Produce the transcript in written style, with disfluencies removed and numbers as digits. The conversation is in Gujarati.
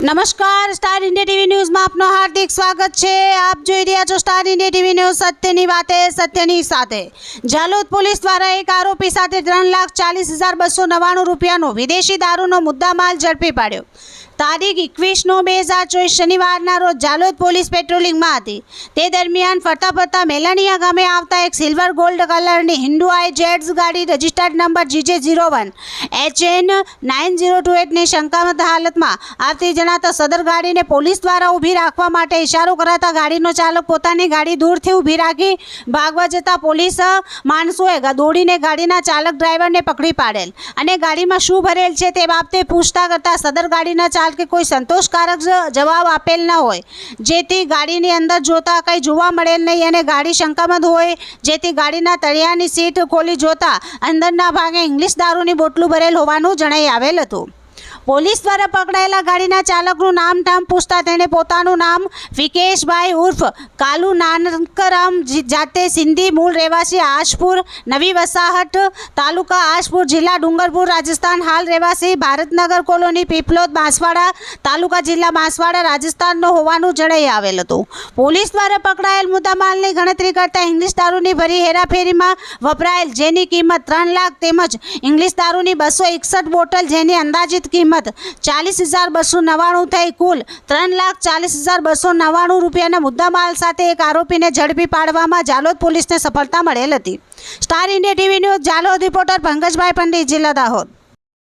નમસ્કાર, સ્ટાર ઇન્ડિયા ટીવી ન્યૂઝમાં આપનું હાર્દિક સ્વાગત છે। આપ જોઈ રહ્યા છો સ્ટાર ઇન્ડિયા ટીવી ન્યૂઝ, સત્યની વાતે સત્યની સાથે। જાલોદ પોલીસ દ્વારા એક આરોપી સાથે 3,40,299 રૂપિયાનો વિદેશી દારૂનો મુદ્દામાલ ઝડપી પાડ્યો। તારીખ 21/9/2024 શનિવારના રોજ જાલોદ પોલીસ પેટ્રોલિંગમાં હતી। તે દરમિયાન ફરતા ફરતા મેલાનિયા ગામે આવતા એક સિલ્વર ગોલ્ડ કલરની હિન્ડુઆઈ જેટ્સ ગાડી રજિસ્ટર્ડ નંબર GJ01 HN 9028ની શંકાસ્પદ હાલતમાં આવતી જણાતા સદર ગાડીને પોલીસ દ્વારા ઊભી રાખવા માટે ઇશારો કરાતા ગાડીનો ચાલક પોતાની ગાડી દૂરથી ઊભી રાખી ભાગવા જતા પોલીસ માણસોએ દોડીને ગાડીના ચાલક ડ્રાઈવરને પકડી પાડેલ અને ગાડીમાં શું ભરેલ છે તે બાબતે પૂછતા કરતા સદર ગાડીના કે કોઈ સંતોષકારક જવાબ આપેલ ન હોય, જેથી ગાડીની અંદર જોતા કંઈ જોવા મળેલ નહીં અને ગાડી શંકાસ્પદ હોય, જેથી ગાડીના તળિયાની સીટ ખોલી જોતા અંદરના ભાગે ઇંગ્લિશ દારૂની બોટલું ભરેલ હોવાનું જણાઈ આવેલ હતું। પોલીસ દ્વારા પકડાયેલા ગાડીના ચાલકનું નામ પૂછતા તેણે પોતાનું નામ વિકેશભાઈ ઉર્ફ કાલુ નાનકરામ જાતે સિંધી, મૂળ રહેવાસી આશપુર, નવી વસાહત, તાલુકા આશપુર, જિલ્લા ડુંગરપુર, રાજસ્થાન, હાલ રહેવાસી ભારતનગર કોલોની, પીપલોદ, બાંસવાડા તાલુકા, જિલ્લા બાંસવાડા, રાજસ્થાનનો હોવાનું જણાઈ આવેલ હતું। પોલીસ દ્વારા પકડાયેલ મુદ્દામાલની ગણતરી કરતા ઇંગ્લિશ દારૂની ભરી હેરાફેરીમાં વપરાયેલ જેની કિંમત 3 લાખ તેમજ ઇંગ્લિશ દારૂની 261 બોટલ જેની અંદાજિત કિંમત 40,299 થઈ કુલ 3,40,299 રૂપિયાના મુદ્દામાલ સાથે એક આરોપીને ઝડપી પાડવામાં જાલોદ પોલીસને સફળતા મળેલ હતી। Star India TV news Jhalod reporter Pankajbhai Pandit, જિલ્લા દાહોદ।